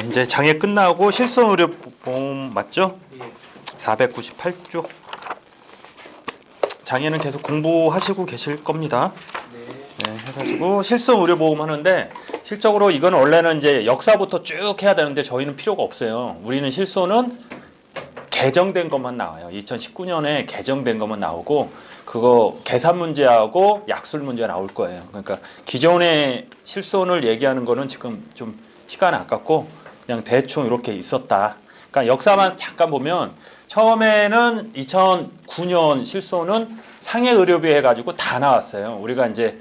이제 장애 끝나고 실손의료보험 맞죠? 498조. 장애는 계속 공부하시고 계실 겁니다. 네, 해가지고 실손의료보험 하는데 실적으로 이건 원래는 이제 역사부터 쭉 해야 되는데 저희는 필요가 없어요. 우리는 실손은 개정된 것만 나와요. 2019년에 개정된 것만 나오고 그거 계산 문제하고 약술 문제가 나올 거예요. 그러니까 기존의 실손을 얘기하는 거는 지금 좀 시간 아깝고 그냥 대충 이렇게 있었다. 그러니까 역사만 잠깐 보면 처음에는 2009년 실손은 상해 의료비 해가지고 다 나왔어요. 우리가 이제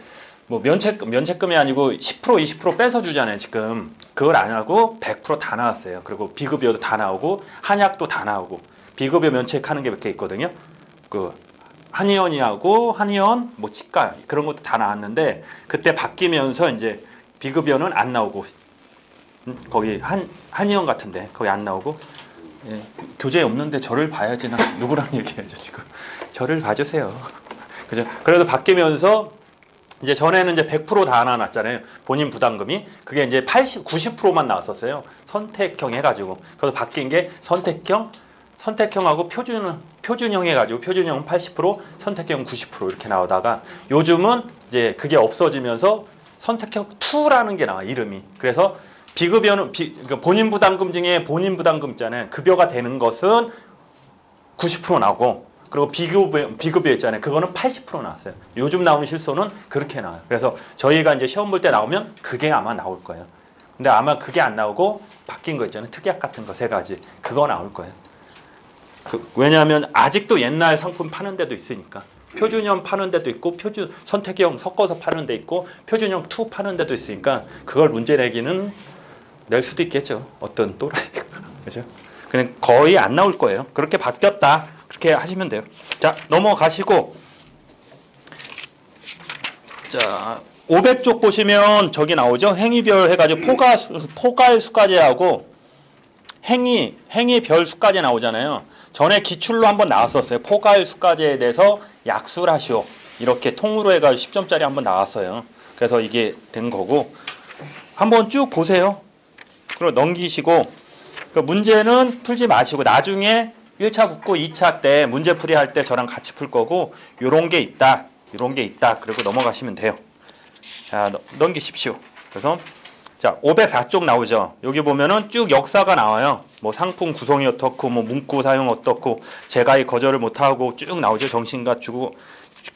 뭐 면책금이 아니고 10% 20% 뺏어 주잖아요. 지금 그걸 안 하고 100% 다 나왔어요. 그리고 비급여도 다 나오고 한약도 다 나오고 비급여 면책하는 게 몇 개 있거든요. 그 한의원이하고 한의원 뭐 치과 그런 것도 다 나왔는데 그때 바뀌면서 이제 비급여는 안 나오고 거기 한의원 같은데 거기 안 나오고 예, 교재 없는데 저를 봐야지 나 누구랑 얘기해야죠 지금 저를 봐주세요. 그죠? 그래도 바뀌면서 이제 전에는 이제 100% 다 나왔잖아요. 본인 부담금이 그게 이제 90%만 나왔었어요. 선택형 해가지고 그래서 바뀐 게 선택형하고 표준형 해가지고 표준형은 80% 선택형 90% 이렇게 나오다가 요즘은 이제 그게 없어지면서 선택형 2라는 게 나와 이름이. 그래서 비급여는 그러니까 본인 부담금 중에 본인 부담금 있잖아요. 급여가 되는 것은 90% 나오고 그리고 비급여 있잖아요. 그거는 80% 나왔어요. 요즘 나오는 실손은 그렇게 나와요. 그래서 저희가 이제 시험 볼 때 나오면 그게 아마 나올 거예요. 근데 아마 그게 안 나오고 바뀐 거 있잖아요. 특약 같은 거 3가지. 그거 나올 거예요. 왜냐하면 아직도 옛날 상품 파는 데도 있으니까. 표준형 파는 데도 있고 선택형 섞어서 파는 데 있고 표준형 2 파는 데도 있으니까 그걸 문제 내기는 낼 수도 있겠죠. 어떤 또라이. 그죠? 그냥 거의 안 나올 거예요. 그렇게 바뀌었다. 그렇게 하시면 돼요. 자, 넘어가시고. 자, 500쪽 보시면 저기 나오죠. 행위별 해가지고 포괄수까지하고 행위별 수까지 나오잖아요. 전에 기출로 한번 나왔었어요. 포괄수까지에 대해서 약술하시오. 이렇게 통으로 해가지고 10점짜리 한번 나왔어요. 그래서 이게 된 거고. 한번 쭉 보세요. 그리고 넘기시고. 그 문제는 풀지 마시고 나중에 1차 붙고 2차 때 문제풀이 할 때 저랑 같이 풀 거고 요런 게 있다. 요런 게 있다. 그리고 넘어가시면 돼요. 자, 넘기십시오. 그래서 자, 504쪽 나오죠. 여기 보면은 쭉 역사가 나와요. 뭐 상품 구성이 어떻고 뭐 문구 사용 어떻고 제가이 거절을 못 하고 쭉 나오죠. 정신과 주고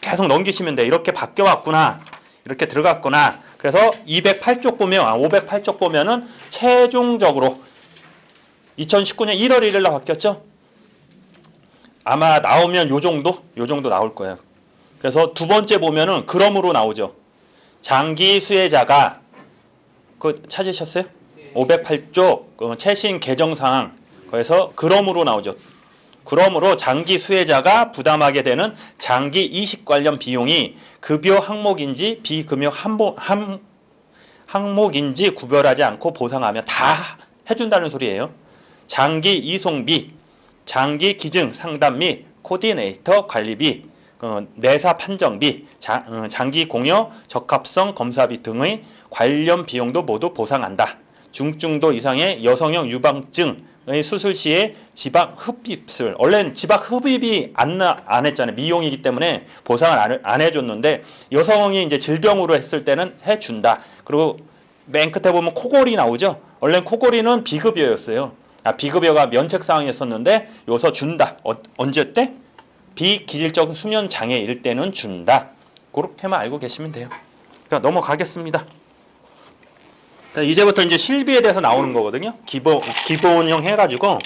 계속 넘기시면 돼. 이렇게 바뀌어 왔구나. 이렇게 들어갔구나. 그래서 208쪽 보면 508쪽 보면은 최종적으로 2019년 1월 1일 날 바뀌었죠? 아마 나오면 요 정도 나올 거예요. 그래서 두 번째 보면은 그럼으로 나오죠. 장기 수혜자가 그거 찾으셨어요? 508쪽 최신 개정 사항 그래서 그럼으로 나오죠. 그러므로 장기 수혜자가 부담하게 되는 장기 이식 관련 비용이 급여 항목인지 비급여 항목인지 구별하지 않고 보상하면 다 해준다는 소리예요. 장기 이송비, 장기 기증 상담 및 코디네이터 관리비, 내사 판정비, 장기 공여 적합성 검사비 등의 관련 비용도 모두 보상한다. 중증도 이상의 여성형 유방증의 수술 시에 지방 흡입술, 원래는 지방 흡입이 안 했잖아요. 미용이기 때문에 보상을 안 해줬는데 여성이 이제 질병으로 했을 때는 해준다. 그리고 맨 끝에 보면 코골이 나오죠. 원래는 코골이는 비급여였어요. 비급여가 면책사항이었었는데 여기서 준다. 언제 때? 비기질적 수면 장애일 때는 준다. 그렇게만 알고 계시면 돼요. 그러니까 넘어가겠습니다. 이제부터 이제 실비에 대해서 나오는 거거든요. 기본형 해가지고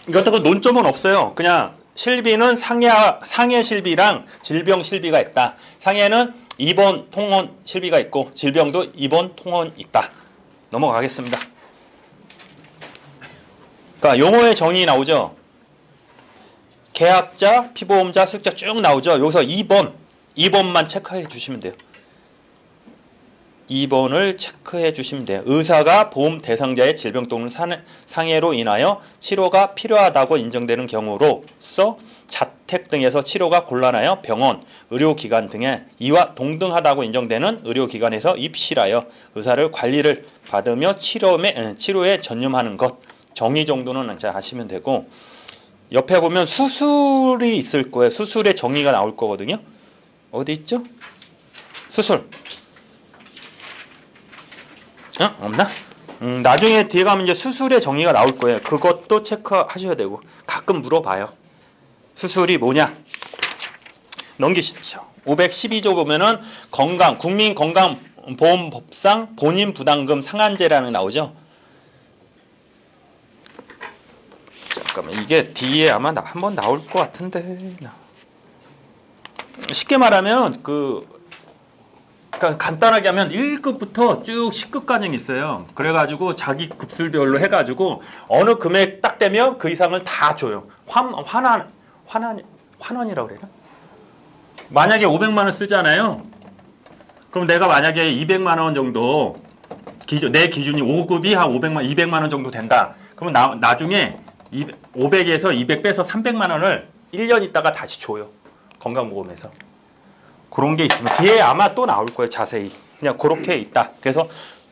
이것도 논점은 없어요. 그냥 실비는 상해 실비랑 질병 실비가 있다. 상해는 입원 통원 실비가 있고 질병도 입원 통원 있다. 넘어가겠습니다. 그러니까 용어의 정의 나오죠. 계약자, 피보험자, 수익자 쭉 나오죠. 여기서 2번만 체크해 주시면 돼요. 2번을 체크해 주시면 돼요. 의사가 보험 대상자의 질병 또는 상해로 인하여 치료가 필요하다고 인정되는 경우로서 주택 등에서 치료가 곤란하여 병원, 의료기관 등에 이와 동등하다고 인정되는 의료기관에서 입실하여 의사를 관리를 받으며 치료에 전념하는 것. 정의 정도는 이제 아시면 되고, 옆에 보면 수술이 있을 거예요. 수술의 정의가 나올 거거든요. 어디 있죠? 수술. 없나? 나중에 뒤에 가면 이제 수술의 정의가 나올 거예요. 그것도 체크하셔야 되고, 가끔 물어봐요. 수술이 뭐냐? 넘기십시오. 512조 보면은 국민건강보험법상 본인부담금 상한제라는 게 나오죠. 잠깐만, 이게 뒤에 아마 한번 나올 것 같은데. 쉽게 말하면 그러니까 간단하게 하면 1급부터 쭉 10급까지 있어요. 그래가지고 자기 급술별로 해가지고 어느 금액 딱 되면 그 이상을 다 줘요. 환원이라고 그래요. 만약에 500만 원 쓰잖아요. 그럼 내가 만약에 200만 원 정도 내 기준이 5급이 한 200만 원 정도 된다. 그러면 나중에 500에서 200 빼서 300만 원을 1년 있다가 다시 줘요. 건강보험에서. 그런 게 있으면 뒤에 아마 또 나올 거예요. 자세히. 그냥 그렇게 있다. 그래서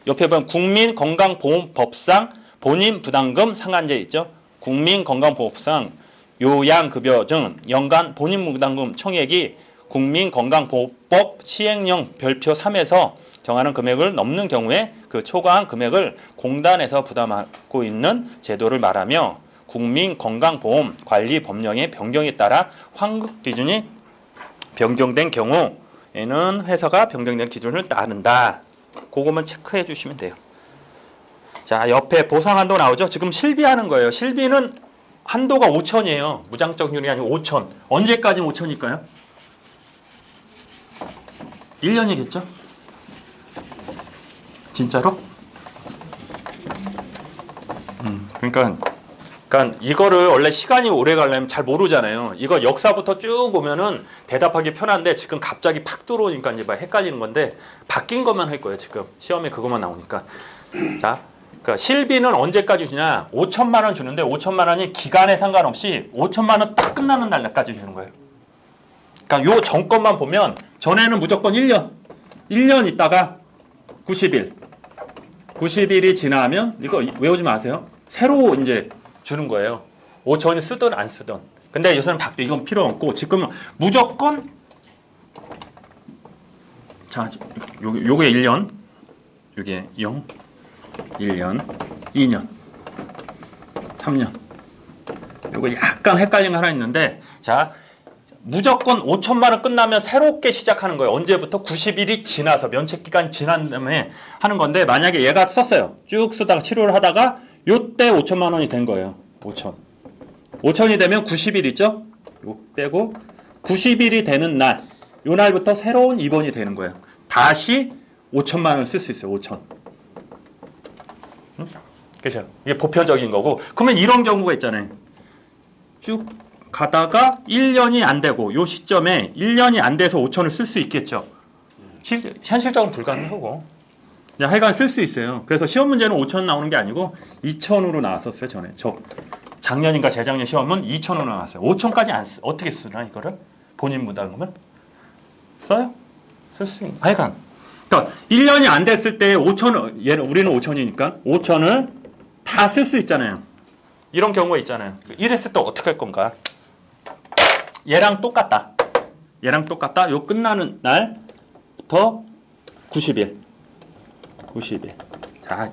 옆에 보면 국민건강보험법상 본인부담금 상한제 있죠. 국민건강보험법상 요양급여 등 연간 본인부담금 총액이 국민건강보험법 시행령 별표 3에서 정하는 금액을 넘는 경우에 그 초과한 금액을 공단에서 부담하고 있는 제도를 말하며 국민건강보험 관리 법령의 변경에 따라 환급 기준이 변경된 경우에는 회사가 변경된 기준을 따른다. 그거만 체크해 주시면 돼요. 자, 옆에 보상한도 나오죠. 지금 실비하는 거예요. 실비는 한도가 5천이에요. 무장적률이 아니고 5천. 언제까지 5천일까요? 1년이겠죠? 진짜로? 그러니까 이거를 원래 시간이 오래 가려면 잘 모르잖아요. 이거 역사부터 쭉 보면은 대답하기 편한데 지금 갑자기 팍 들어오니까 이제 막 헷갈리는 건데 바뀐 것만 할 거예요. 지금 시험에 그것만 나오니까. 자, 그러니까 실비는 언제까지 주냐? 5천만 원 주는데 5천만 원이 기간에 상관없이 5천만 원 딱 끝나는 날까지 주는 거예요. 그러니까 요 전건만 보면 전에는 무조건 1년. 1년 있다가 90일. 90일이 지나면 이거 외우지 마세요. 새로 이제 주는 거예요. 5천이 쓰든 안 쓰든. 근데 요새는 바뀌어. 이건 필요 없고 지금은 무조건 자, 요게 1년. 요게 0. 1년, 2년, 3년. 요거 약간 헷갈린 거 하나 있는데 자, 무조건 5천만 원 끝나면 새롭게 시작하는 거예요. 언제부터? 90일이 지나서 면책 기간이 지난 다음에 하는 건데 만약에 얘가 썼어요. 쭉 쓰다가 치료를 하다가 요때 5천만 원이 된 거예요. 5천. 5천이 되면 90일 있죠? 요 빼고 90일이 되는 날, 요 날부터 새로운 입원이 되는 거예요. 다시 5천만 원을 쓸 수 있어요. 5천. 응? 그렇죠? 이게 보편적인 거고. 그러면 이런 경우가 있잖아요. 쭉 가다가 1년이 안 되고 요 시점에 1년이 안 돼서 5천을 쓸 수 있겠죠. 현실적으로 불가능하고. 하여간 쓸 수 있어요. 그래서 시험 문제는 5천 나오는 게 아니고 2천으로 나왔었어요. 전에. 작년인가 재작년 시험은 2천으로 나왔어요. 5천까지 어떻게 쓰나 이거를? 본인 부담금을? 써요? 쓸 수 있는. 하여간. 그러니까 1년이 안 됐을 때 5천, 우리는 5천이니까 5천을 다 쓸 수 있잖아요. 이런 경우가 있잖아요. 이랬을 때 어떻게 할 건가? 얘랑 똑같다. 얘랑 똑같다. 요 끝나는 날부터 90일. 90일. 자,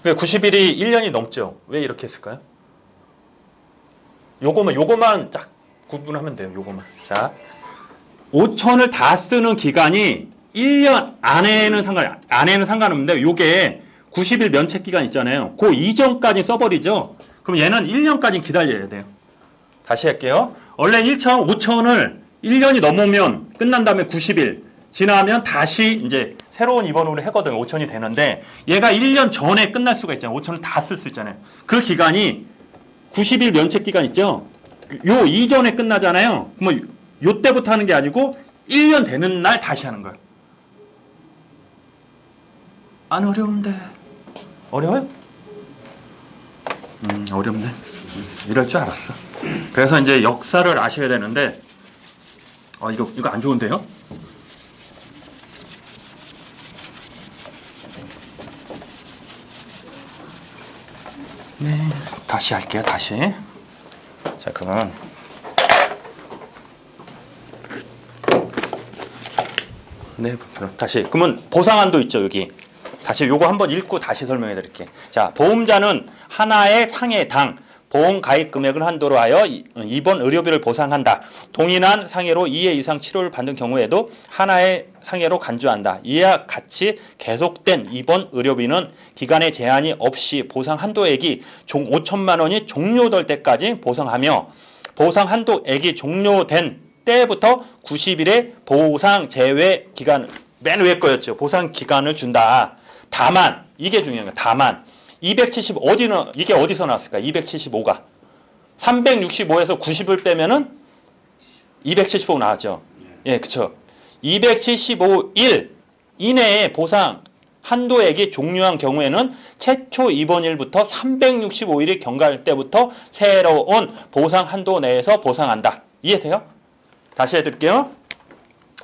90일이 1년이 넘죠. 왜 이렇게 했을까요? 요거만 쫙 구분하면 돼요. 요거만. 자, 5천을 다 쓰는 기간이 1년 안에는 상관없는데 요게 90일 면책 기간 있잖아요. 그 이전까지 써버리죠. 그럼 얘는 1년까지 기다려야 돼요. 다시 할게요. 원래 5천을 1년이 넘으면 끝난 다음에 90일 지나면 다시 이제 새로운 입원으로 하거든요. 5천이 되는데 얘가 1년 전에 끝날 수가 있잖아요. 5천을 다 쓸 수 있잖아요. 그 기간이 90일 면책 기간 있죠. 요 이전에 끝나잖아요. 그러면 요 때부터 하는 게 아니고 1년 되는 날 다시 하는 거예요. 안 어려운데. 어려워요? 어렵네. 이럴 줄 알았어. 그래서 이제 역사를 아셔야 되는데, 이거 안 좋은데요? 네, 다시 할게요. 다시. 자, 그러면 네, 다시. 그러면 보상한도 있죠, 여기. 다시 요거 한번 읽고 다시 설명해 드릴게요. 자, 보험자는 하나의 상해당 보험 가입 금액을 한도로 하여 입원 의료비를 보상한다. 동일한 상해로 2회 이상 치료를 받는 경우에도 하나의 상해로 간주한다. 이와 같이 계속된 입원 의료비는 기간의 제한이 없이 보상 한도액이 5천만 원이 종료될 때까지 보상하며 보상 한도액이 종료된 때부터 90일의 보상 제외 기간, 맨 위에 거였죠. 보상 기간을 준다. 다만 이게 중요한 거야. 다만 270 이게 어디서 나왔을까? 275가 365에서 90을 빼면은 275 나왔죠. 예, 그렇죠. 275일 이내에 보상 한도액이 종료한 경우에는 최초 입원일부터 365일이 경과할 때부터 새로운 보상 한도 내에서 보상한다. 이해돼요? 다시 해드릴게요.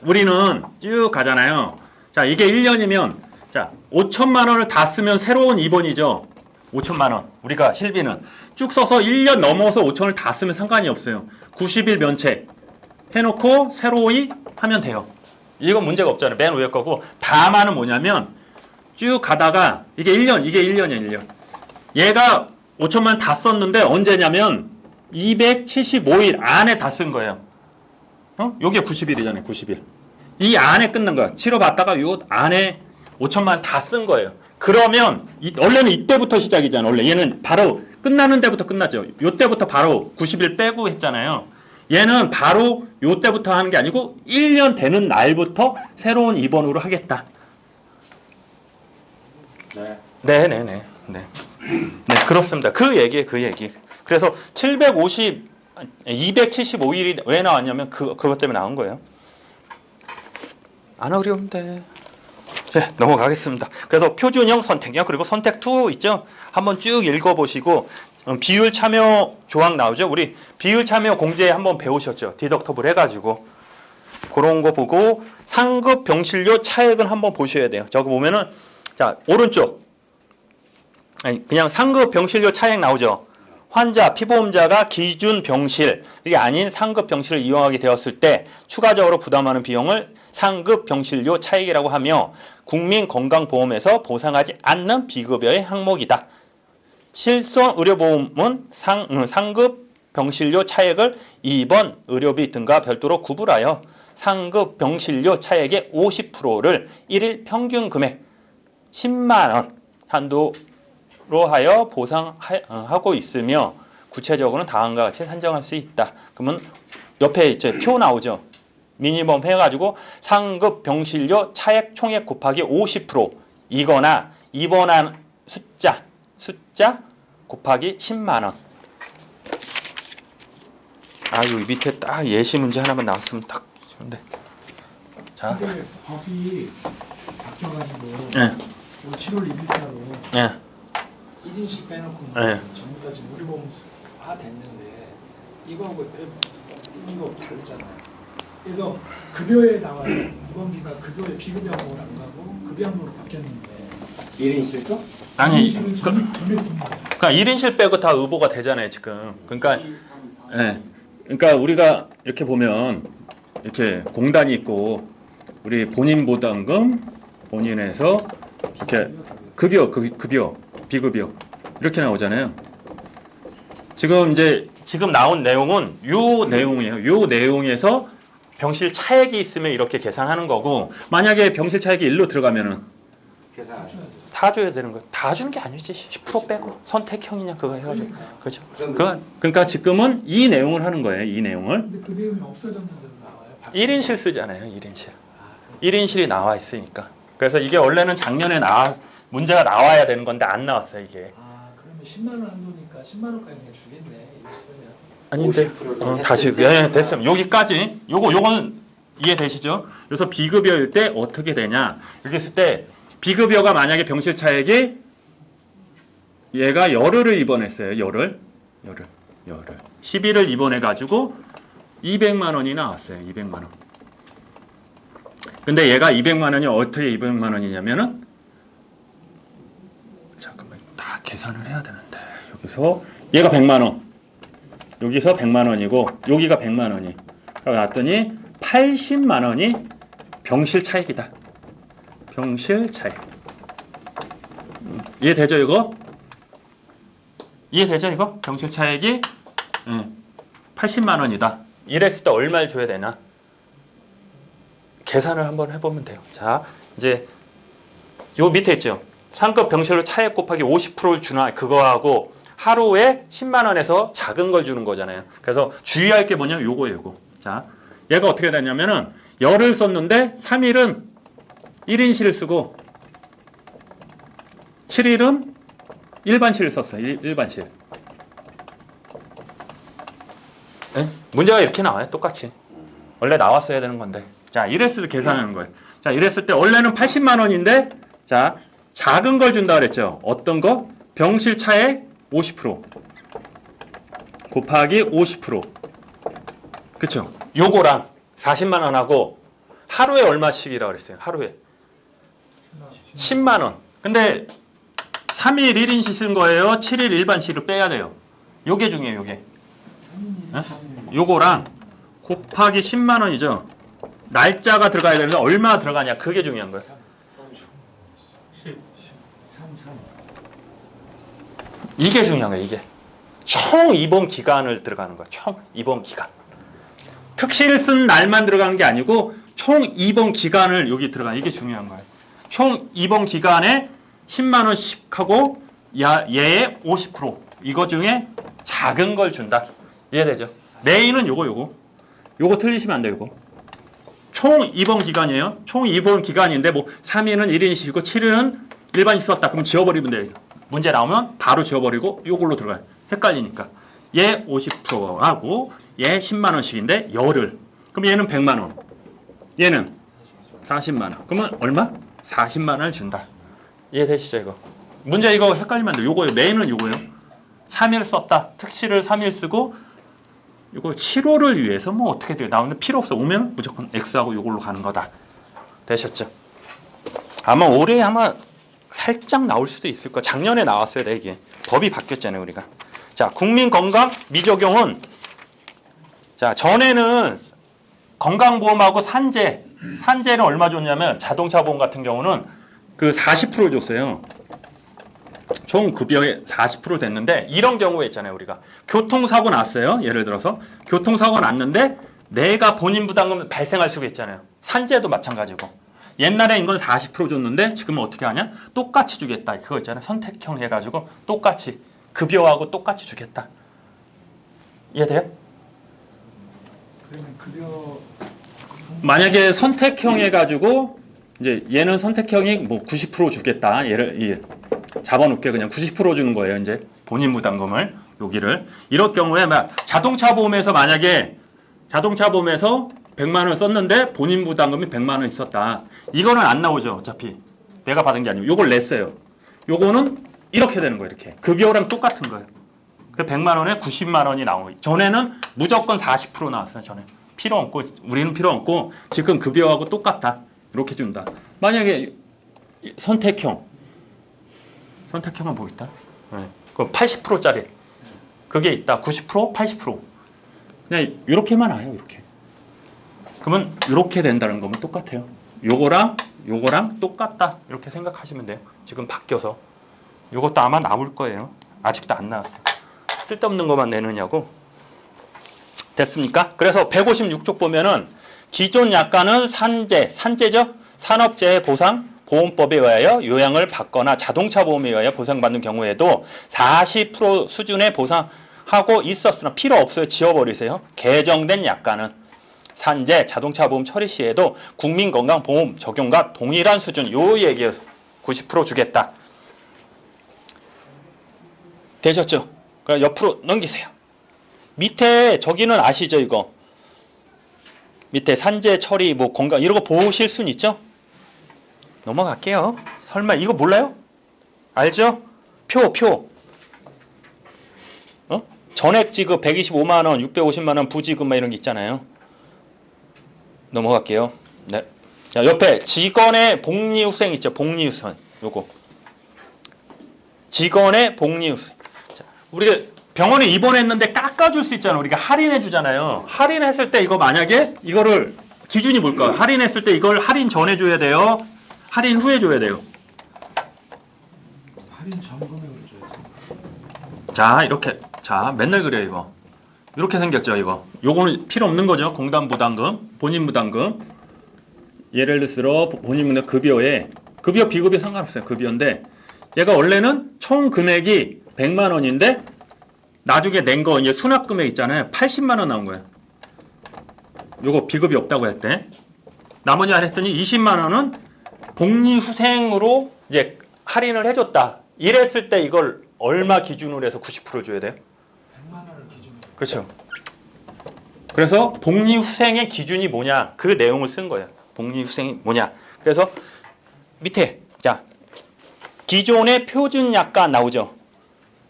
우리는 쭉 가잖아요. 자, 이게 1년이면 자, 5천만 원을 다 쓰면 새로운 입원이죠. 5천만 원. 우리가 실비는 쭉 써서 1년 넘어서 5천을 다 쓰면 상관이 없어요. 90일 면책 해놓고 새로이 하면 돼요. 이건 문제가 없잖아요. 맨 위에 거고. 다만은 뭐냐면 쭉 가다가 이게 1년이야, 1년. 얘가 5천만 원 다 썼는데 언제냐면 275일 안에 다 쓴 거예요. 요게 90일이잖아요. 90일. 이 안에 끝난 거야. 치료받다가 요 안에 5천만 원 다 쓴 거예요. 그러면 원래는 이때부터 시작이잖아. 원래 얘는 바로 끝나는 데부터 끝나죠. 요때부터 바로 90일 빼고 했잖아요. 얘는 바로 요때부터 하는 게 아니고 1년 되는 날부터 새로운 입원으로 하겠다. 네, 그렇습니다. 그 얘기. 그래서 275일이 왜 나왔냐면 그것 때문에 나온 거예요. 안 어려운데. 네, 넘어가겠습니다. 그래서 표준형 선택형 그리고 선택 2 있죠? 한번 쭉 읽어보시고 비율 참여 조항 나오죠? 우리 비율 참여 공제 한번 배우셨죠? 디덕터블 해가지고 그런 거 보고 상급 병실료 차액은 한번 보셔야 돼요. 저거 보면은 자 오른쪽 그냥 상급 병실료 차액 나오죠? 환자, 피보험자가 기준 병실이 아닌 상급 병실을 이용하게 되었을 때 추가적으로 부담하는 비용을 상급 병실료 차익이라고 하며 국민건강보험에서 보상하지 않는 비급여의 항목이다. 실손의료보험은 상급 병실료 차액을 입원 의료비 등과 별도로 구분하여 상급 병실료 차액의 50%를 1일 평균 금액 10만 원 한도로 하여 보상하고 있으며 구체적으로는 다음과 같이 산정할 수 있다. 그러면 옆에 이제 표 나오죠. 미니멈 해가지고 상급 병실료 차액 총액 곱하기 50% 이거나 입원한 숫자 곱하기 10만 원. 여기 밑에 딱 예시 문제 하나만 나왔으면 딱 좋은데. 자. 근데 법이 바뀌어가지고 네. 7월 1일자로 네. 1인씩 빼놓고 네. 전부 다 지금 우리보험화 됐는데 이거하고 이거 다르잖아요. 그래서 급여에 나와요. 입원비가 급여에 비급여하고는 안 가고 급여항으로 바뀌었는데 1인실도? 아니 그러니까 1인실 빼고 다 의보가 되잖아요 지금. 그러니까 그러니까 우리가 이렇게 보면 이렇게 공단이 있고 우리 본인 부담금 본인에서 이렇게 급여 비급여 이렇게 나오잖아요. 지금 나온 내용은 요 내용이에요. 요 내용에서 병실 차액이 있으면 이렇게 계산하는 거고 만약에 병실 차액이 1로 들어가면은 다 줘야 되는 거예요. 다 주는 게 아니지. 10% 빼고 선택형이냐 그거 해가지고 그렇죠. 그러니까 지금은 이 내용을 하는 거예요. 이 내용을. 근데 그 내용이 없어졌는데도 나와요. 1인실 쓰잖아요. 1인실. 1인실이 나와 있으니까. 그래서 이게 원래는 작년에 문제가 나와야 되는 건데 안 나왔어요 이게. 그러면 10만 원 한도니까 10만 원까지 그냥 주겠네. 이거 쓰면. 아닌데 다시 됐으면 여기까지 요거는 이해되시죠? 그래서 비급여일 때 어떻게 되냐 이렇게 했을 때 비급여가 만약에 병실 차액이 얘가 열흘을 입원했어요. 열흘 열을. 10일을 입원해 가지고 200만 원이 나왔어요. 200만 원. 근데 얘가 200만 원이 어떻게 200만 원이냐면은 잠깐만 다 계산을 해야 되는데 여기서 얘가 100만 원. 여기서 100만 원이고 여기가 100만 원이. 나왔더니 80만 원이 병실 차익이다. 병실 차익. 이해되죠 이거? 이해되죠 이거? 병실 차익이 80만 원이다. 이랬을 때 얼마를 줘야 되나? 계산을 한번 해보면 돼요. 자, 이제 요 밑에 있죠. 상급 병실로 차액 곱하기 50%를 주나 그거하고 하루에 10만 원에서 작은 걸 주는 거잖아요. 그래서 주의할 게 뭐냐면 요거예요. 요거. 자, 얘가 어떻게 되냐면은 열을 썼는데 3일은 1인실을 쓰고 7일은 일반실을 썼어요. 일반실. 네? 문제가 이렇게 나와요. 똑같이. 원래 나왔어야 되는 건데. 자, 이랬을 때 계산하는 거예요. 자, 이랬을 때 원래는 80만 원인데 자, 작은 걸 준다 그랬죠. 어떤 거? 병실 차액 50% 곱하기 50%. 그쵸? 요거랑 40만 원하고 하루에 얼마씩이라고 그랬어요? 하루에 10만 원. 근데 3일 1인실 쓴 거예요? 7일 일반실을 빼야 돼요. 요게 중요해요. 요게. 네? 요거랑 곱하기 10만 원이죠. 날짜가 들어가야 되는데 얼마 들어가냐 그게 중요한 거예요. 이게 중요한 거예요. 이게 총 입원 기간을 들어가는 거예요. 총 입원 기간. 특실 쓴 날만 들어가는 게 아니고 총 입원 기간을 여기 들어가는 이게 중요한 거예요. 총 입원 기간에 10만 원씩 하고 얘의 50% 이거 중에 작은 걸 준다. 이해되죠? 메인은 요거 틀리시면 안 돼요. 요거. 총 입원 기간이에요. 총 입원 기간인데 뭐 3일은 1인실이고 7일은 일반실 썼다. 그럼 지워버리면 돼요. 문제 나오면 바로 지워버리고 요걸로 들어가요. 헷갈리니까. 얘 50%하고 얘 10만 원씩인데 열을. 그럼 얘는 100만 원. 얘는 40만 원. 그러면 얼마? 40만 원을 준다. 이해되시죠 이거? 문제 이거 헷갈리면 안 돼요. 요거예요. 메인은 요거예요. 3일 썼다. 특실을 3일 쓰고 이거 7호를 위해서 뭐 어떻게 돼요? 나오는데 필요 없어. 오면 무조건 X하고 이걸로 가는 거다. 되셨죠? 아마 올해 살짝 나올 수도 있을 거야. 작년에 나왔어야 돼 이게. 법이 바뀌었잖아요 우리가. 자, 국민건강 미적용은 자 전에는 건강보험하고 산재는 얼마 줬냐면 자동차 보험 같은 경우는 그 40% 줬어요. 총 급여의 40% 됐는데 이런 경우에 있잖아요 우리가 교통사고 났어요. 예를 들어서 교통사고 났는데 내가 본인 부담금 발생할 수가 있잖아요. 산재도 마찬가지고 옛날에 이건 40% 줬는데 지금은 어떻게 하냐? 똑같이 주겠다. 그거 있잖아요. 선택형 해가지고 똑같이 급여하고 똑같이 주겠다. 이해돼요? 그러면 급여 만약에 선택형 해가지고 이제 얘는 선택형이 뭐 90% 주겠다. 얘를 잡아놓게 그냥 90% 주는 거예요. 이제 본인 부담금을 여기를 이럴 경우에 자동차 보험에서 만약에 자동차 보험에서 100만 원 썼는데 본인 부담금이 100만 원 있었다. 이거는 안 나오죠. 어차피 내가 받은 게 아니고 요걸 냈어요. 요거는 이렇게 되는 거예요. 이렇게 급여랑 똑같은 거예요. 그 100만 원에 90만 원이 나오고 전에는 무조건 40% 나왔어요. 전에 필요 없고 우리는 필요 없고 지금 급여하고 똑같다. 이렇게 준다. 만약에 선택형은 뭐 있다? 네. 그럼 80%짜리 그게 있다. 90%, 80% 그냥 이렇게만 와요. 이렇게. 그러면 이렇게 된다는 거면 똑같아요. 요거랑 똑같다. 이렇게 생각하시면 돼요. 지금 바뀌어서 요것도 아마 나올 거예요. 아직도 안 나왔어요. 쓸데없는 것만 내느냐고. 됐습니까? 그래서 156쪽 보면은 기존 약관은 산재죠? 산업재해 보상 보험법에 의하여 요양을 받거나 자동차 보험에 의하여 보상받는 경우에도 40% 수준의 보상하고 있었으나 필요 없어요. 지워버리세요. 개정된 약관은 산재, 자동차 보험 처리 시에도 국민건강보험 적용과 동일한 수준 요 얘기예요. 90% 주겠다. 되셨죠? 그럼 옆으로 넘기세요. 밑에 저기는 아시죠 이거? 밑에 산재 처리 뭐 건강 이런 거 보실 수는 있죠? 넘어갈게요. 설마 이거 몰라요? 알죠? 표. 전액 지급 125만 원, 650만 원 부지급 막 이런 게 있잖아요. 넘어갈게요. 네. 자, 옆에 직원의 복리후생 있죠. 복리후생. 요거. 직원의 복리후생. 자, 우리가 병원에 입원했는데 깎아줄 수 있잖아요. 우리가 할인해 주잖아요. 할인했을 때 이거 만약에 이거를 기준이 뭘까요? 할인했을 때 이걸 할인 전에 줘야 돼요? 할인 후에 줘야 돼요? 할인 전 금액을 줘야지. 자, 이렇게. 자, 맨날 그래요, 이거. 이렇게 생겼죠, 이거. 요거는 필요 없는 거죠. 공단 부담금, 본인 부담금. 예를 들어 본인 부담 급여에 급여 비급여 상관없어요. 급여인데 얘가 원래는 총 금액이 100만 원인데 나중에 낸 거 이제 수납 금액 있잖아요. 80만 원 나온 거예요. 요거 비급이 없다고 할 때. 나머지 안 했더니 20만 원은 복리후생으로 이제 할인을 해줬다. 이랬을 때 이걸 얼마 기준으로 해서 90% 줘야 돼요? 100만 원을 기준으로. 그렇죠. 그래서 복리후생의 기준이 뭐냐 그 내용을 쓴 거예요. 복리후생이 뭐냐. 그래서 밑에 자 기존의 표준약가 나오죠.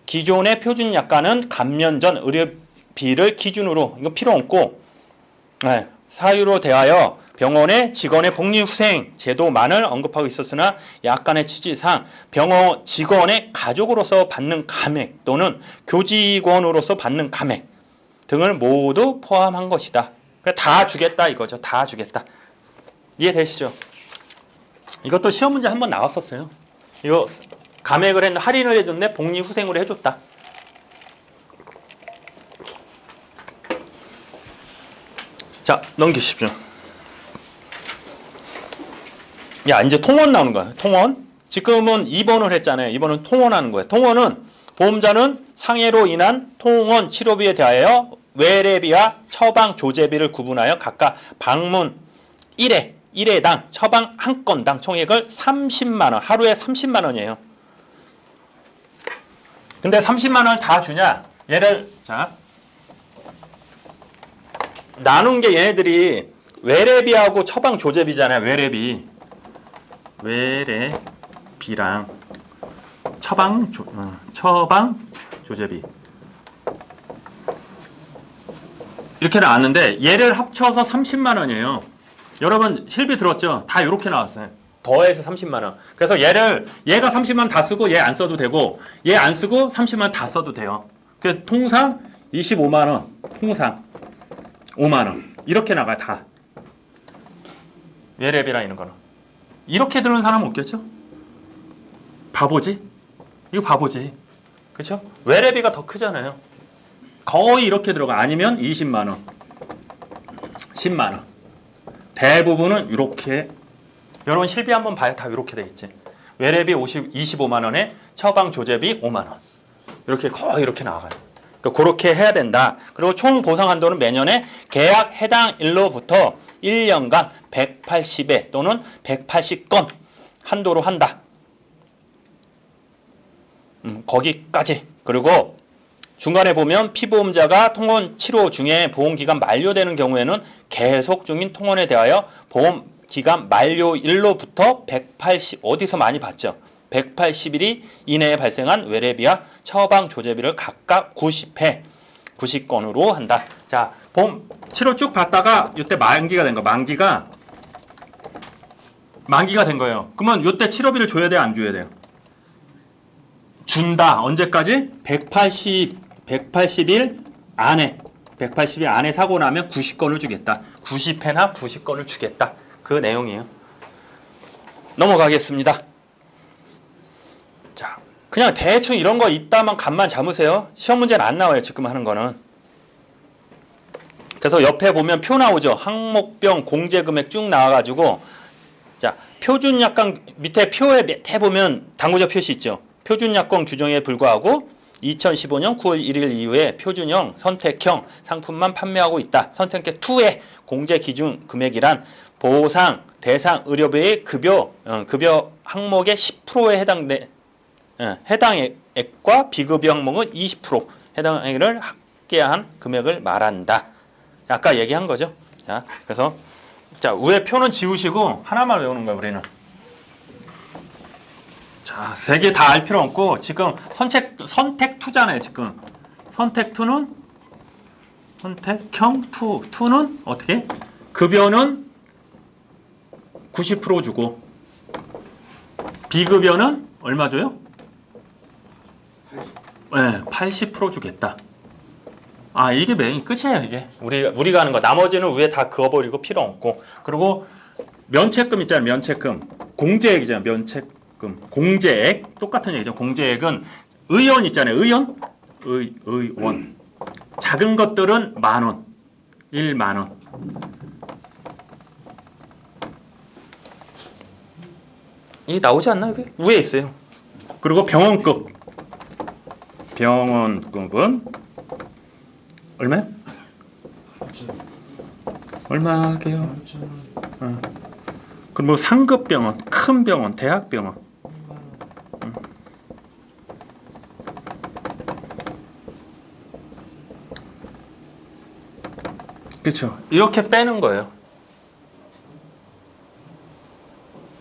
기존의 표준약가는 감면 전 의료비를 기준으로 이거 필요 없고 네, 사유로 대하여 병원의 직원의 복리후생 제도만을 언급하고 있었으나 약관의 취지상 병원 직원의 가족으로서 받는 감액 또는 교직원으로서 받는 감액 등을 모두 포함한 것이다. 다 주겠다 이거죠. 다 주겠다. 이해되시죠? 이것도 시험 문제 한번 나왔었어요. 이거 감액을 했는데 할인을 해줬는데 복리후생으로 해줬다. 자, 넘기십시오. 야, 이제 통원 나오는 거야. 통원. 지금은 입원을 했잖아요. 입원은 통원하는 거예요. 통원은 보험자는 상해로 인한 통원 치료비에 대하여 외래비와 처방 조제비를 구분하여 각각 방문 1회당 처방 한 건당 총액을 30만 원, 하루에 30만 원이에요. 근데 30만 원을 다 주냐? 얘를 자 나눈 게 얘네들이 외래비하고 처방 조제비잖아요. 외래비랑 처방 조제비 이렇게 나왔는데 얘를 합쳐서 30만 원이에요. 여러분 실비 들었죠? 다 이렇게 나왔어요. 더해서 30만 원. 그래서 얘가 30만 원 다 쓰고 얘 안 써도 되고 얘 안 쓰고 30만 원 다 써도 돼요. 그래서 통상 25만 원, 통상 5만 원 이렇게 나가요. 다. 외래비랑 이런 거는. 이렇게 들은 사람 없겠죠? 바보지? 이거 바보지. 그렇죠? 외래비가 더 크잖아요. 거의 이렇게 들어가. 아니면 20만 원, 10만 원. 대부분은 이렇게. 여러분 실비 한번 봐요. 다 이렇게 돼 있지. 외래비 25만 원에 처방 조제비 5만 원. 이렇게 거의 이렇게 나가요. 그러니까 그렇게 해야 된다. 그리고 총 보상 한도는 매년에 계약 해당 일로부터 1년간 180회 또는 180건 한도로 한다. 거기까지. 그리고 중간에 보면 피보험자가 통원 치료 중에 보험기간 만료되는 경우에는 계속 중인 통원에 대하여 보험기간 만료일로부터 180 어디서 많이 봤죠? 180일 이내에 발생한 외래비와 처방 조제비를 각각 90회 90건으로 한다. 자, 보험 치료 쭉 받다가 이때 만기가 된 거. 만기가 된 거예요. 그러면 이때 치료비를 줘야 돼요, 안 줘야 돼요? 준다. 언제까지? 180일 안에 180일 안에 사고 나면 90건을 주겠다. 90회나 90건을 주겠다. 그 내용이에요. 넘어가겠습니다. 자, 그냥 대충 이런 거 있다만 감만 잡으세요. 시험 문제는 안 나와요. 지금 하는 거는. 그래서 옆에 보면 표 나오죠. 항목병 공제금액 쭉 나와가지고 자 표준약관 밑에 표에 밑에 보면 당구적 표시 있죠. 표준약관 규정에 불과하고 2015년 9월 1일 이후에 표준형, 선택형 상품만 판매하고 있다. 선택형 2의 공제 기준 금액이란 보상 대상 의료비의 급여 항목의 10%에 해당 액과 비급여 항목은 20% 해당 액을 합계한 금액을 말한다. 아까 얘기한 거죠. 자, 그래서 자 위에 표는 지우시고 하나만 외우는 거예요. 우리는. 자, 세 개 다 알 필요 없고 지금 선택 투잖아요. 지금 선택 2는 선택형 2는 어떻게? 급여는 90% 주고 비급여는 얼마 줘요? 네, 80% 주겠다. 아, 이게 맨 끝이에요, 이게. 우리가 하는 거. 나머지는 위에 다 그어버리고 필요 없고. 그리고 면책금 있잖아요, 면책금. 공제액이잖아요, 면책금. 공제액. 똑같은 얘기죠. 공제액은 의원 있잖아요, 의원. 의원. 작은 것들은 10,000원. 10,000원. 이게 나오지 않나, 이게? 위에 있어요. 그리고 병원급. 병원급은 얼마요? 얼마 하게요? 그럼 뭐 상급 병원, 큰 병원, 대학병원. 그렇죠. 이렇게 빼는 거예요.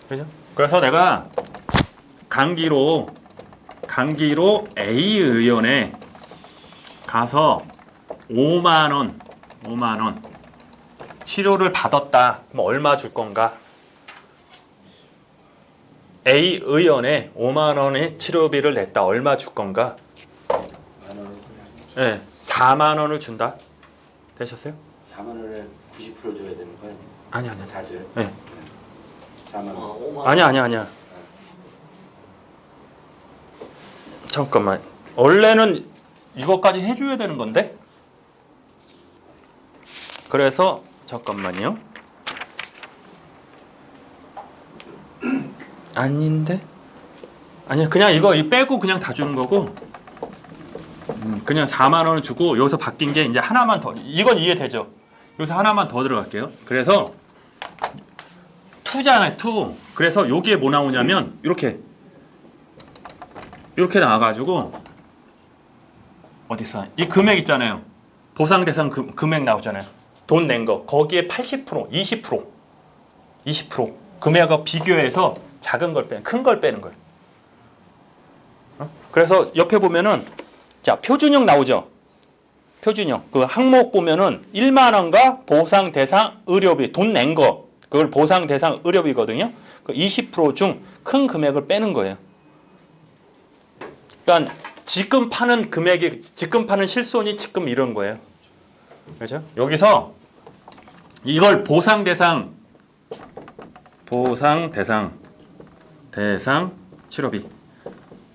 그죠? 그래서 내가 강기로 A 의원에 가서 5만 원 치료를 받았다. 그럼 얼마 줄 건가? A 의원에 5만 원의 치료비를 냈다. 얼마 줄 건가? 네, 4만 원을 준다. 되셨어요? 4만 원에 90% 줘야 되는 거 아니에요? 아니. 다 줘요? 네. 4만 원. 아니야. 잠깐만. 원래는 이것까지 해줘야 되는 건데? 그래서 잠깐만요. 아닌데? 아니야, 그냥 이거 빼고 그냥 다 주는 거고. 그냥 4만 원을 주고 여기서 바뀐 게 이제 하나만 더. 이건 이해되죠? 여기서 하나만 더 들어갈게요. 그래서 2잖아요, 2. 그래서 여기에 뭐 나오냐면 이렇게 나와가지고 어딨어? 이 금액 있잖아요. 보상 대상 금액 나오잖아요. 돈 낸 거. 거기에 80%, 20% 금액과 비교해서 작은 걸 빼는, 큰 걸 빼는 거예요. 그래서 옆에 보면은 자, 표준형 나오죠. 표준형. 그 항목 보면은 1만 원과 보상 대상 의료비 돈 낸 거. 그걸 보상 대상 의료비거든요. 그 20% 중 큰 금액을 빼는 거예요. 그러니까 지금 파는 금액이 지금 파는 실손이 지금 이런 거예요. 그렇죠? 여기서 이걸 보상 대상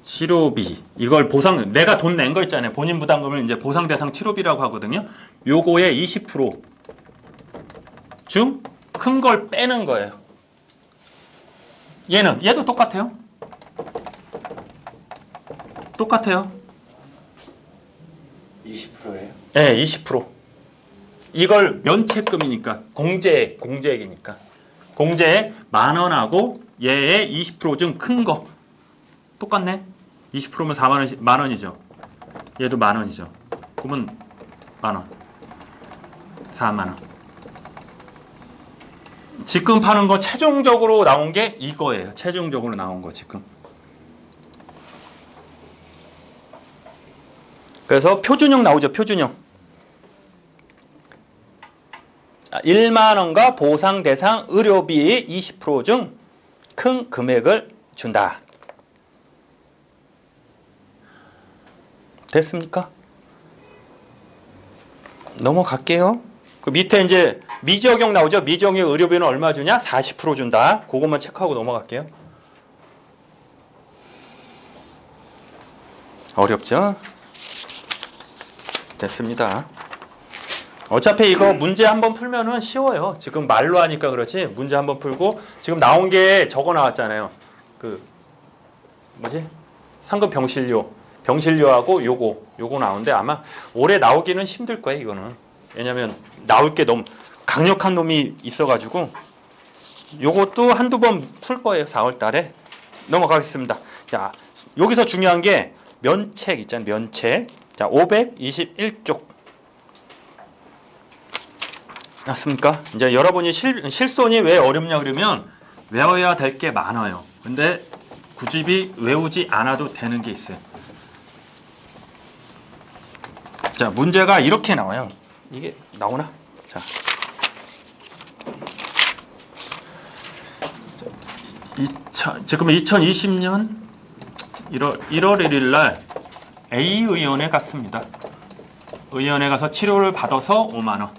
치료비 이걸 보상 내가 돈 낸 거 있잖아요. 본인 부담금을 이제 보상 대상 치료비라고 하거든요. 요거의 20% 중 큰 걸 빼는 거예요. 얘도 똑같아요. 똑같아요. 20%예요? 네, 20%. 이걸 면책금이니까 공제액이니까 공제액 10,000원하고 얘의 20% 중 큰 거 똑같네. 20%면 4만 원이죠. 얘도 10,000원이죠. 그러면 10,000원. 4만 원. 지금 파는 거 최종적으로 나온 게 이거예요. 최종적으로 나온 거 지금. 그래서 표준형 나오죠. 표준형. 1만 원과 보상 대상 의료비의 20% 중 큰 금액을 준다. 됐습니까? 넘어갈게요. 그 밑에 이제 미적용 나오죠. 미적용 의료비는 얼마 주냐? 40% 준다. 그것만 체크하고 넘어갈게요. 어렵죠? 됐습니다. 어차피 이거 문제 한번 풀면은 쉬워요. 지금 말로 하니까 그렇지 문제 한번 풀고 지금 나온 게 적어 나왔잖아요. 그 뭐지? 상급 병실료하고 요거 나오는데 아마 올해 나오기는 힘들 거예요. 이거는 왜냐면 나올 게 너무 강력한 놈이 있어가지고 요것도 한두 번 풀 거예요. 4월 달에 넘어가겠습니다. 자, 여기서 중요한 게 면책 있잖아요. 면책. 자, 521쪽 맞습니까? 이제 여러분이 실손이 왜 어렵냐 그러면 외워야 될 게 많아요. 근데 굳이 외우지 않아도 되는 게 있어요. 자, 문제가 이렇게 나와요. 이게 나오나? 자. 지금 2020년 1월 1일 날 A 의원에 갔습니다. 의원에 가서 치료를 받아서 5만 원.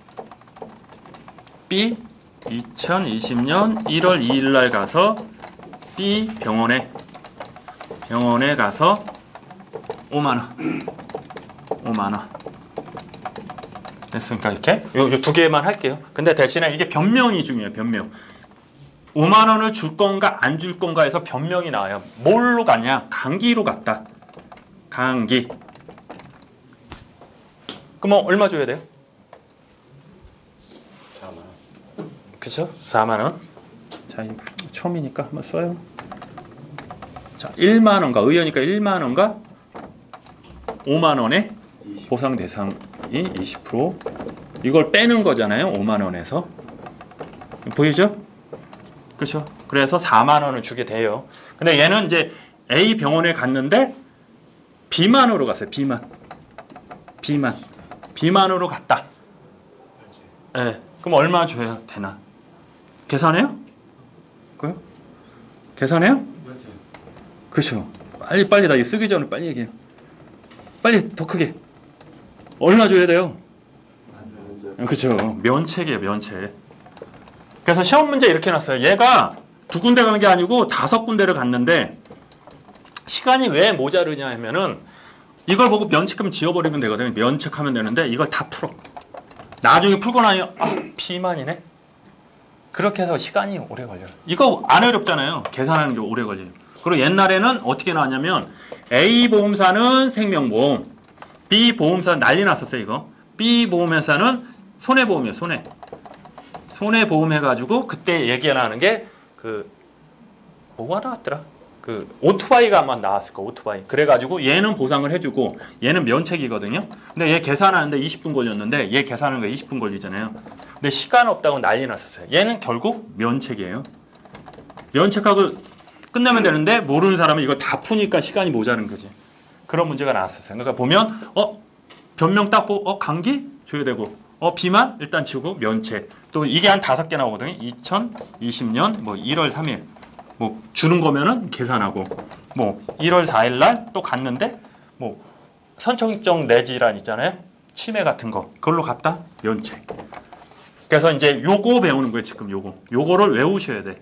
B 2020년 1월 2일 날 가서 B 병원에 가서 5만 원. 5만 원. 됐으니까 이렇게 요 두 개만 할게요. 근데 대신에 이게 변명이 중요해요. 변명. 5만 원을 줄 건가 안 줄 건가 해서 변명이 나와요. 뭘로 갔냐? 감기로 갔다. 감기. 그럼 얼마 줘야 돼요? 4만 원. 그죠? 4만 원. 자, 이거 처음이니까 한번 써요. 자, 1만 원가 의원이니까 1만 원가 5만 원에 보상 대상이 20%. 이걸 빼는 거잖아요. 5만 원에서. 보이죠? 그렇죠? 그래서 4만 원을 주게 돼요. 근데 얘는 이제 A 병원에 갔는데 B만으로 갔어요. B만으로 갔다. 예. 네. 그럼 얼마 줘야 되나? 계산해요? 그요? 계산해요? 그렇죠. 빨리 나 이거 쓰기 전에 빨리 얘기해요. 빨리 더 크게. 얼마 줘야 돼요? 그렇죠. 면책이에요, 면책. 그래서 시험 문제 이렇게 놨어요. 얘가 두 군데 가는 게 아니고 5군데를 갔는데 시간이 왜 모자르냐 하면은 이걸 보고 면책하면 지워버리면 되거든요. 면책하면 되는데 이걸 다 풀어. 나중에 풀고 나면 B만이네. 그렇게 해서 시간이 오래 걸려요. 이거 안 어렵잖아요. 계산하는 게 오래 걸려요. 그리고 옛날에는 어떻게 나왔냐면 A 보험사는 생명보험, B 보험사는 난리 났었어요. 이거 B 보험회사는 손해보험이에요. 손해보험 해가지고 그때 얘기가 나는 게 뭐가 나왔더라? 오토바이가 아마 나왔을 거. 오토바이. 그래가지고 얘는 보상을 해주고 얘는 면책이거든요. 근데 얘 계산하는데 20분 걸렸는데 얘 계산하는 거 20분 걸리잖아요. 근데 시간 없다고 난리 났었어요. 얘는 결국 면책이에요. 면책하고 끝내면 되는데 모르는 사람은 이거 다 푸니까 시간이 모자른 거지. 그런 문제가 나왔었어요. 그러니까 보면 변명 닦고 감기 줘야 되고 비만 일단 치우고 면책. 또 이게 한 5개 나오거든요. 2020년 1월 3일 주는 거면은 계산하고 1월 4일 날 또 갔는데 선천적 뇌질환 있잖아요. 치매 같은 거 그걸로 갔다 면책. 그래서 이제 요거 배우는 거예요. 지금 요거를 외우셔야 돼.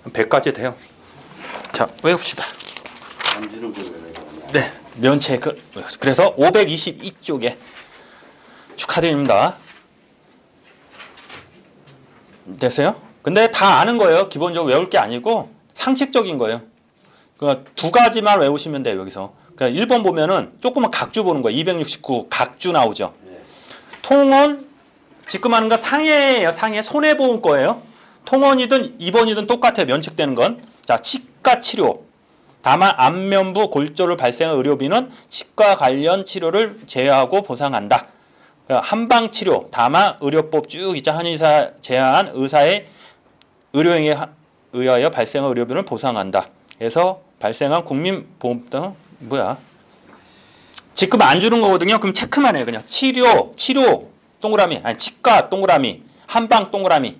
100까지 돼요. 자, 외웁시다. 안 주는 걸 왜? 네, 면책. 그래서 522쪽에 축하드립니다. 됐어요? 근데 다 아는 거예요. 기본적으로 외울 게 아니고 상식적인 거예요. 그러니까 2가지만 외우시면 돼요. 여기서. 그러니까 1번 보면은 조그만 각주 보는 거예요. 269 각주 나오죠. 통원 지금 하는 거 상해예요. 상해 손해보험 거예요. 통원이든 2번이든 똑같아요. 면책되는 건. 자, 치과 치료. 다만 안면부 골절을 발생한 의료비는 치과 관련 치료를 제외하고 보상한다. 한방 치료. 다만 의료법 쭉 있죠. 한의사 제한 의사의 의료행위에 의하여 발생한 의료비는 보상한다. 그래서 발생한 국민보험 등 지금 안 주는 거거든요. 그럼 체크만 해요. 그냥 치료 동그라미, 아니 치과 동그라미, 한방 동그라미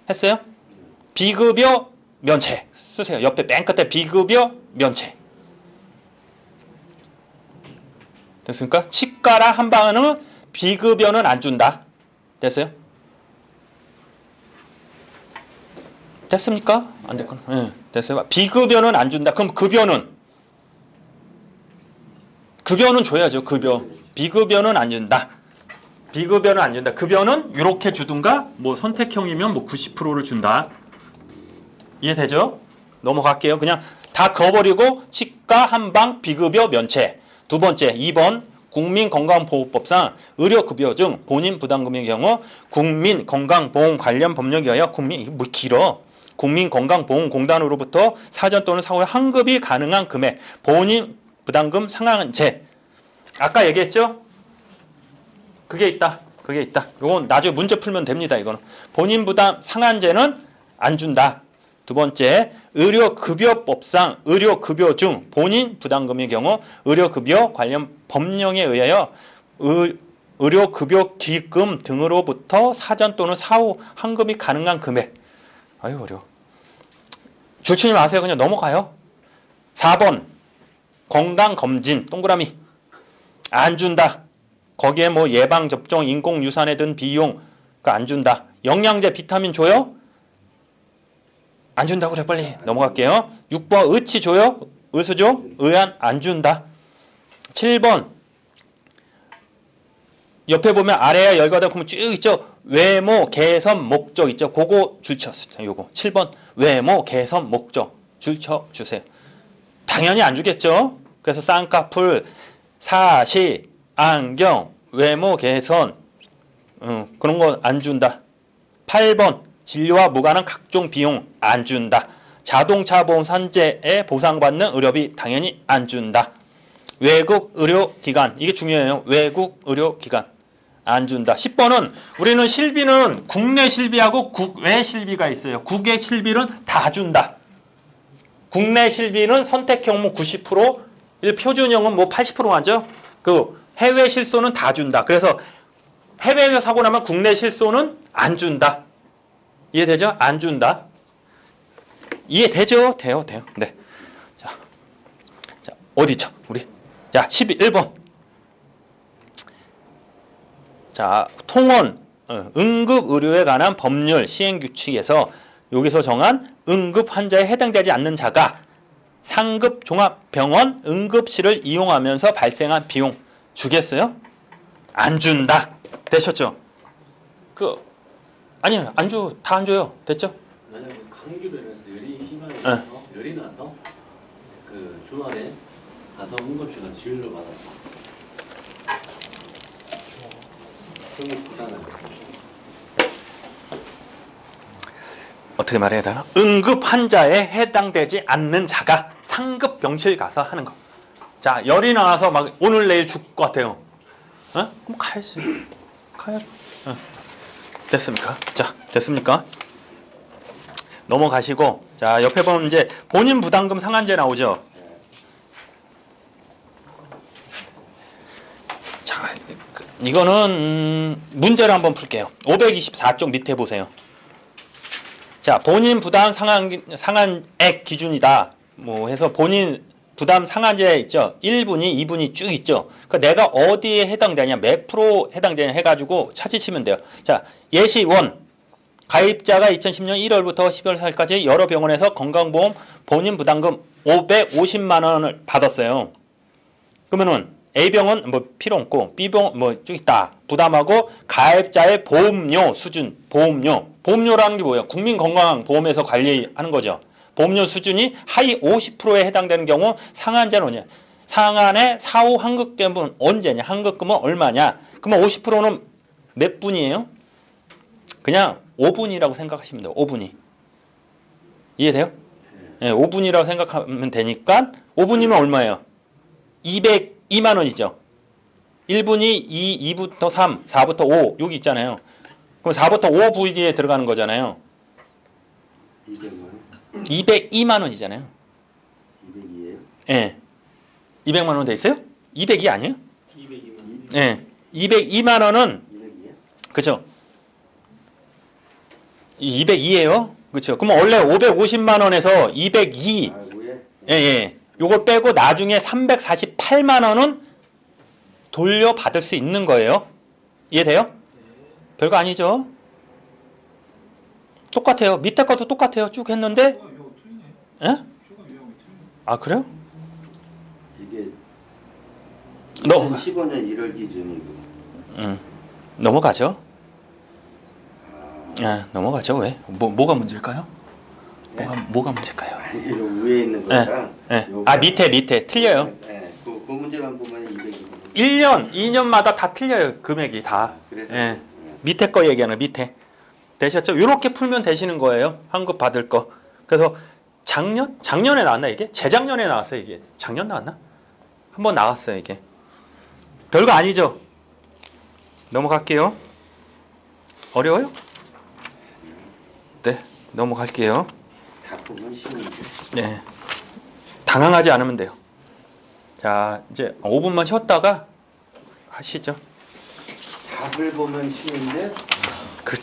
했어요? 비급여 면책 쓰세요. 옆에 맨 끝에 비급여 면책. 됐습니까? 치과랑 한방은 비급여는 안 준다. 됐어요? 됐습니까? 안 됐구나. 네, 됐어요. 비급여는 안 준다. 그럼 급여는 줘야죠. 급여. 비급여는 안 준다. 비급여는 안 준다. 급여는 이렇게 주든가 선택형이면 90%를 준다. 이해되죠? 넘어갈게요. 그냥 다 그어버리고 치과 한방 비급여 면책. 두 번째 2번 국민건강보호법상 의료급여 중 본인 부담금의 경우 국민건강보험 관련 법령에 의하여 이게 길어. 국민건강보험공단으로부터 사전 또는 사후에 환급이 가능한 금액 본인 부담금 상한제. 아까 얘기했죠? 그게 있다. 이건 나중에 문제 풀면 됩니다. 이거는 본인 부담 상한제는 안 준다. 두 번째 의료급여법상 의료급여 중 본인 부담금의 경우 의료급여 관련 법령에 의하여 의료급여기금 등으로부터 사전 또는 사후 환급이 가능한 금액. 아유 어려워. 줄치지 마세요. 그냥 넘어가요. 4번 건강검진 동그라미 안 준다. 거기에 뭐 예방접종, 인공유산에 든 비용 안 준다. 영양제, 비타민 줘요? 안 준다고 그래. 빨리 넘어갈게요. 6번 의치 줘요? 의수 줘? 의안 안 준다. 7번 옆에 보면 아래야 열거다 보면 쭉 있죠. 외모, 개선, 목적 있죠. 그거 줄쳤어요. 요거 7번 외모, 개선, 목적 줄쳐 주세요. 당연히 안 주겠죠. 그래서 쌍꺼풀, 사시, 안경, 외모 개선 그런 거 안 준다. 8번 진료와 무관한 각종 비용 안 준다. 자동차 보험 산재에 보상받는 의료비 당연히 안 준다. 외국 의료기관 이게 중요해요. 외국 의료기관 안 준다. 10번은 우리는 실비는 국내 실비하고 국외 실비가 있어요. 국외 실비는 다 준다. 국내 실비는 선택 경우 90%, 표준형은 뭐 80% 하죠. 그 해외 실손은 다 준다. 그래서 해외에서 사고 나면 국내 실손은 안 준다. 이해되죠? 안 준다. 이해되죠? 돼요. 네. 자, 어디죠? 우리. 자, 11번. 자, 통원, 응급의료에 관한 법률 시행규칙에서 여기서 정한 응급 환자에 해당되지 않는 자가 상급 종합병원 응급실을 이용하면서 발생한 비용 주겠어요? 안 준다. 되셨죠? 아니요, 안 줘. 다 안 줘요. 됐죠? 만약에 감기로 인해서 열이 심하게 열이 나서 그 주말에 가서 응급실에 진료 받았어. 그런 거 주잖아요. 어떻게 말해야 되나? 응급 환자에 해당되지 않는 자가 상급 병실 가서 하는 거. 자, 열이 나와서 막 오늘 내일 죽을 것 같아요. 그럼 가야지. 가야죠. 됐습니까? 자, 됐습니까? 넘어가시고, 자, 옆에 보면 이제 본인 부담금 상한제 나오죠. 자, 이거는 문제를 한번 풀게요. 524쪽 밑에 보세요. 자, 본인 부담 상한액 기준이다. 뭐 해서 본인 부담 상한제 있죠. 1분위, 2분위 쭉 있죠. 그러니까 내가 어디에 해당되냐, 몇 프로 해당되냐 해가지고 찾으시면 돼요. 자, 예시 1. 가입자가 2010년 1월부터 12월 4일까지 여러 병원에서 건강보험 본인 부담금 550만 원을 받았어요. 그러면은 A병원 뭐 필요 없고 B병원 뭐 쭉 있다. 부담하고 가입자의 보험료 수준, 보험료라는 게 뭐예요? 국민건강보험에서 관리하는 거죠. 보험료 수준이 하위 50%에 해당되는 경우 상한제는 뭐냐? 상한의 사후 환급금은 언제냐? 환급금은 얼마냐? 그러면 50%는 몇 분이에요? 그냥 5분이라고 생각하시면 돼요. 5분이. 이해돼요? 네, 5분이라고 생각하면 되니까 5분이면 얼마예요? 202만 원이죠. 1분이 2, 2부터 3, 4부터 5 여기 있잖아요. 그럼 4부터 5 부위에 들어가는 거잖아요. 200만 원? 202만 원이잖아요. 202예요? 예. 200만 원 돼 있어요? 202 아니에요? 202만 원. 예. 202만 원은 202야? 그죠? 202예요. 그렇죠. 그럼 원래 550만 원에서 202 아, 뭐야? 예. 요걸 빼고 나중에 348만 원은 돌려받을 수 있는 거예요. 이해돼요? 별거 아니죠? 똑같아요. 밑에 것도 똑같아요. 쭉 했는데 예? 아, 그래요? 이게 너 2015년 1월 기준이고. 넘어가죠. 넘어가죠. 왜? 뭐가 문제일까요? 네? 뭐가 문제일까요? 아니, 요 위에 있는 거랑 예. 요거- 아, 밑에 틀려요. 네, 그 문제만 보면 202. 1년, 2년마다 다 틀려요. 금액이 다. 그래서 예. 밑에 거 얘기하는 밑에. 되셨죠? 이렇게 풀면 되시는 거예요. 환급 받을 거. 그래서 작년에 나왔나 이게? 재작년에 나왔어요 이게. 작년 나왔나? 한번 나왔어요 이게. 별거 아니죠? 넘어갈게요. 어려워요? 네, 넘어갈게요. 다 보면 쉬운데. 네. 당황하지 않으면 돼요. 자, 이제 5분만 쉬었다가 하시죠. 답을 보면 쉬운데